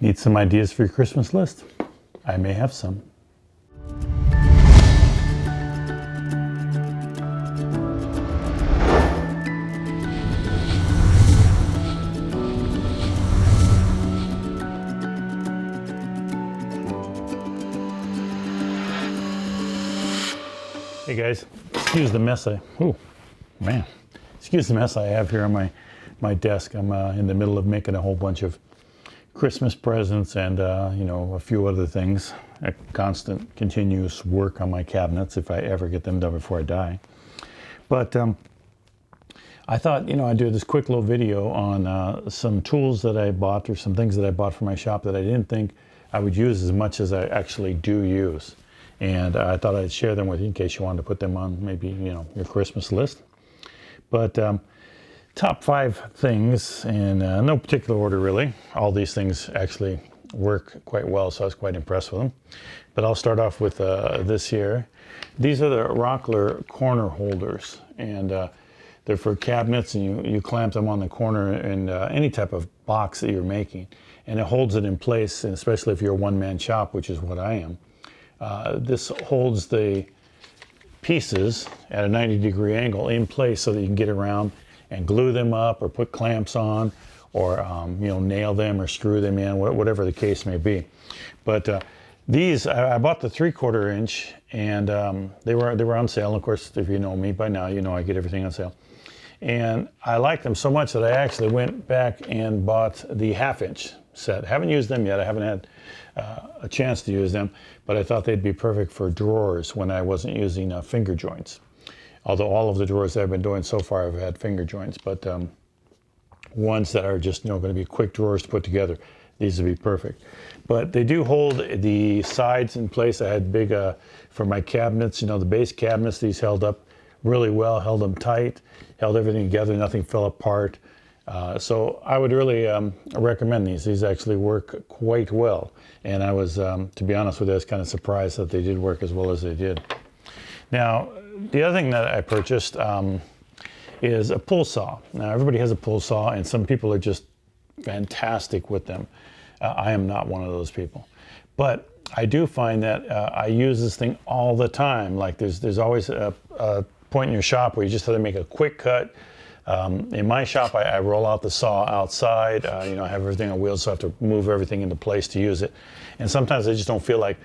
Need some ideas for your Christmas list? I may have some. Hey guys, excuse the mess excuse the mess I have here on my desk. I'm in the middle of making a whole bunch of Christmas presents and a few other things. A constant, continuous work on my cabinets if I ever get them done before I die. But I thought, I'd do this quick little video on some tools that I bought or some things that I bought for my shop that I didn't think I would use as much as I actually do use. And I thought I'd share them with you in case you wanted to put them on maybe, your Christmas list. But top 5 things in no particular order really. All these things actually work quite well, so I was quite impressed with them. But I'll start off with this here. These are the Rockler corner holders, and they're for cabinets, and you clamp them on the corner in any type of box that you're making. And it holds it in place, and especially if you're a one-man shop, which is what I am. This holds the pieces at a 90-degree angle in place so that you can get around and glue them up or put clamps on or nail them or screw them in, whatever the case may be. But these, I bought the 3/4 inch, and they were on sale. And of course, if you know me by now, you know I get everything on sale. And I liked them so much that I actually went back and bought the 1/2 inch set. Haven't used them yet. I haven't had a chance to use them, but I thought they'd be perfect for drawers when I wasn't using finger joints. Although all of the drawers that I've been doing so far have had finger joints, but ones that are just going to be quick drawers to put together, these would be perfect. But they do hold the sides in place. I had big, for my cabinets, the base cabinets, these held up really well, held them tight, held everything together, nothing fell apart. So I would really recommend these. These actually work quite well. And I was, to be honest with you, I was kind of surprised that they did work as well as they did. Now, the other thing that I purchased is a pull saw. Now, everybody has a pull saw, and some people are just fantastic with them. I am not one of those people. But I do find that I use this thing all the time. Like there's always a point in your shop where you just have to make a quick cut. In my shop, I roll out the saw outside. I have everything on wheels, so I have to move everything into place to use it. And sometimes I just don't feel like,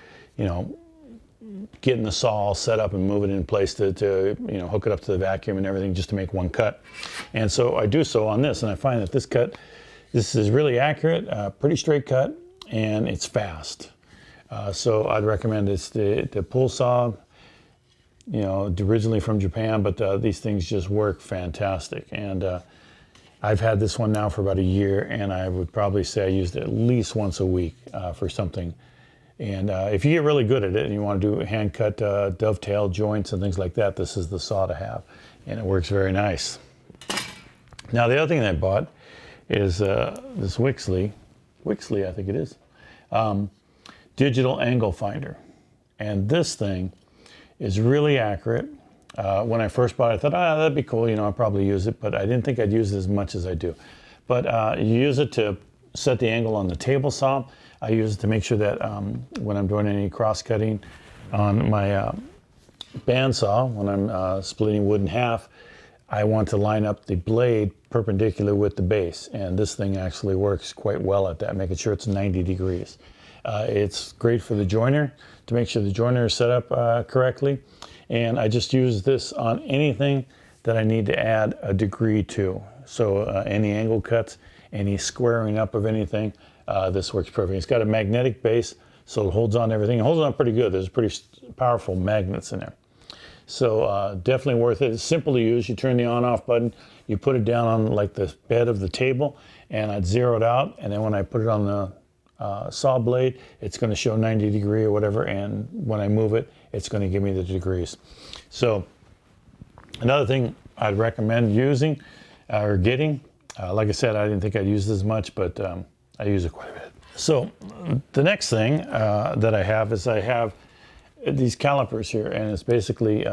getting the saw all set up and move it in place to hook it up to the vacuum and everything just to make one cut. And so I do so on this, and I find that this is really accurate, pretty straight cut, and it's fast. So I'd recommend it's the pull saw. Originally from Japan, but these things just work fantastic. And I've had this one now for about a year, and I would probably say I used it at least once a week for something. And if you get really good at it and you want to do hand cut dovetail joints and things like that, this is the saw to have, and it works very nice. Now the other thing that I bought is this Wixley, I think it is, digital angle finder. And this thing is really accurate. When I first bought it, I thought, that'd be cool, I'll probably use it, but I didn't think I'd use it as much as I do. But you use it to set the angle on the table saw. I use it to make sure that when I'm doing any cross-cutting on my bandsaw, when I'm splitting wood in half, I want to line up the blade perpendicular with the base, and this thing actually works quite well at that, making sure it's 90 degrees. It's great for the joiner, to make sure the joiner is set up correctly. And I just use this on anything that I need to add a degree to. So any angle cuts, any squaring up of anything, this works perfect. It's got a magnetic base, so it holds on to everything. It holds on pretty good. There's pretty powerful magnets in there. So definitely worth it. It's simple to use. You turn the on-off button, you put it down on like the bed of the table, and I'd zero it out. And then when I put it on the saw blade, it's going to show 90 degree or whatever, and when I move it, it's going to give me the degrees. So another thing I'd recommend using or getting, like I said, I didn't think I'd use this much, but I use it quite a bit. So the next thing that I have is I have these calipers here, and it's basically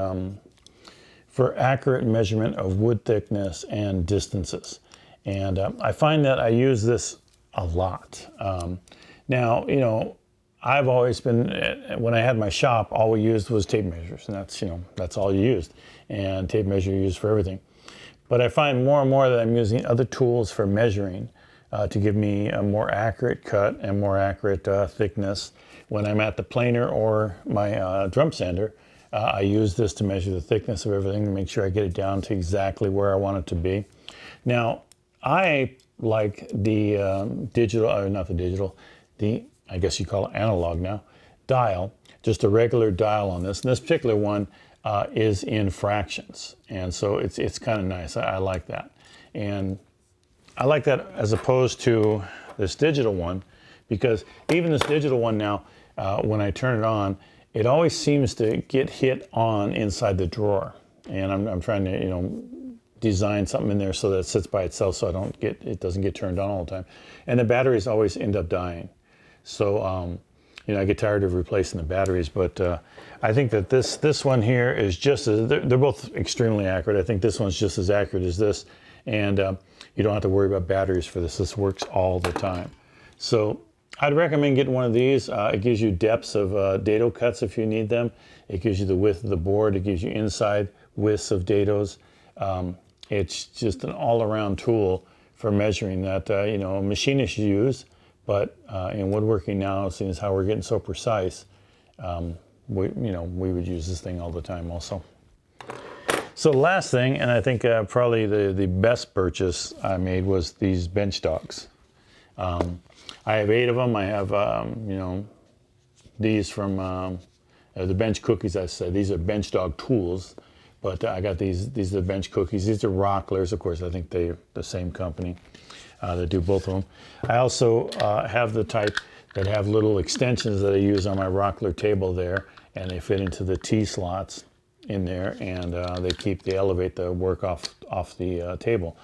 for accurate measurement of wood thickness and distances. And I find that I use this a lot. Now, I've always been, when I had my shop, all we used was tape measures, and that's all you used. And tape measure you use for everything. But I find more and more that I'm using other tools for measuring to give me a more accurate cut and more accurate thickness. When I'm at the planer or my drum sander, I use this to measure the thickness of everything to make sure I get it down to exactly where I want it to be. Now, I like the digital, or not the digital, I guess you call it analog now, dial, just a regular dial on this. And this particular one is in fractions. And so it's kind of nice. I like that. And I like that as opposed to this digital one, because even this digital one now, when I turn it on, it always seems to get hit on inside the drawer. And I'm trying to, design something in there so that it sits by itself so it doesn't get turned on all the time. And the batteries always end up dying. So, I get tired of replacing the batteries, but I think that this one here is just as, they're both extremely accurate. I think this one's just as accurate as this, and you don't have to worry about batteries for this. This works all the time. So I'd recommend getting one of these. It gives you depths of dado cuts if you need them. It gives you the width of the board. It gives you inside widths of dados. It's just an all-around tool for measuring that, machinists use. But in woodworking now, seeing as how we're getting so precise, we would use this thing all the time also. So the last thing, and I think probably the best purchase I made was these bench dogs. I have 8 of them. I have, these from the bench cookies, I said. These are bench dog tools. But I got these are the bench cookies. These are Rocklers, of course. I think they're the same company that do both of them. I also have the type that have little extensions that I use on my Rockler table there, and they fit into the T slots in there, and they elevate the work off the table.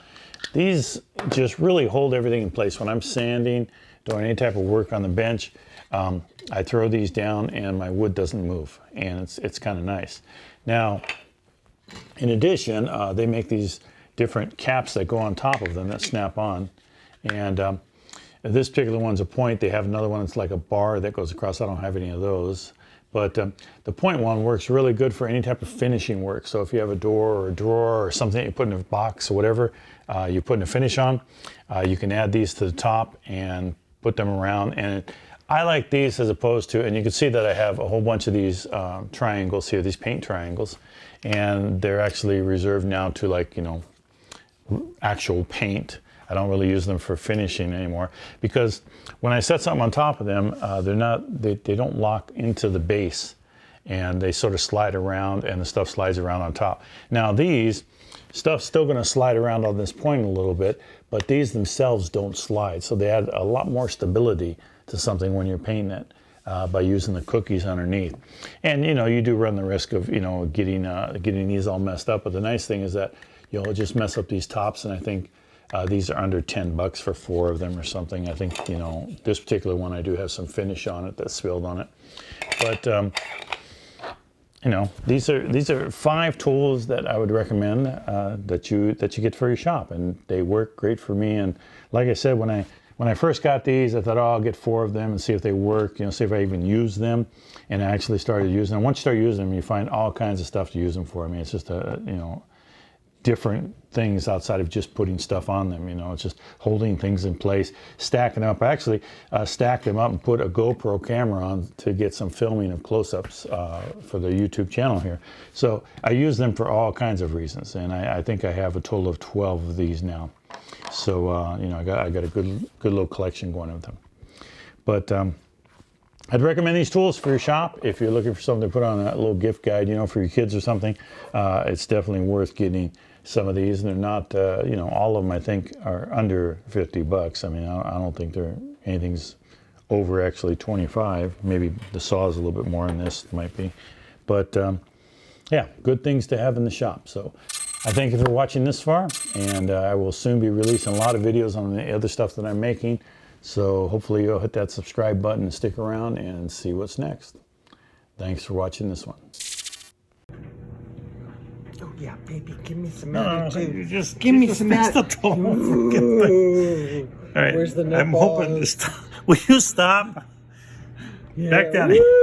These just really hold everything in place. When I'm sanding, doing any type of work on the bench, I throw these down and my wood doesn't move, and it's kind of nice. Now, in addition, they make these different caps that go on top of them that snap on. And this particular one's a point. They have another one that's like a bar that goes across. I don't have any of those. But the point one works really good for any type of finishing work. So if you have a door or a drawer or something that you put in a box or whatever, you're putting a finish on, you can add these to the top and put them around. And I like these as opposed to, and you can see that I have a whole bunch of these triangles here, these paint triangles. And they're actually reserved now to actual paint. I don't really use them for finishing anymore because when I set something on top of them, they don't lock into the base, and they sort of slide around, and the stuff slides around on top. Now these stuff's still going to slide around on this point a little bit, but these themselves don't slide, so they add a lot more stability to something when you're painting it. By using the cookies underneath. And you do run the risk of getting these all messed up, but the nice thing is that you'll just mess up these tops, and I think these are under $10 for 4 of them or something. I think this particular one I do have some finish on it that's spilled on it, but these are 5 tools that I would recommend that you get for your shop, and they work great for me. And like I said, when I first got these, I thought, I'll get 4 of them and see if they work, see if I even use them. And I actually started using them. Once you start using them, you find all kinds of stuff to use them for. I mean, it's just different things outside of just putting stuff on them. It's just holding things in place, stacking them up. I actually stacked them up and put a GoPro camera on to get some filming of close-ups for the YouTube channel here. So I use them for all kinds of reasons, and I think I have a total of 12 of these now. So I got a good little collection going with them. But I'd recommend these tools for your shop if you're looking for something to put on a little gift guide, for your kids or something. It's definitely worth getting some of these, and they're not, all of them I think are under $50. I mean, I don't think anything's over actually 25. Maybe the saw is a little bit more in this, might be, but yeah, good things to have in the shop. So I thank you for watching this far, and I will soon be releasing a lot of videos on the other stuff that I'm making. So hopefully you'll hit that subscribe button and stick around and see what's next. Thanks for watching this one. Oh yeah, baby, give me some attitude. Just give me some attitude. All right, Where's the I'm hoping this time. Will you stop? Yeah, Back down. woo!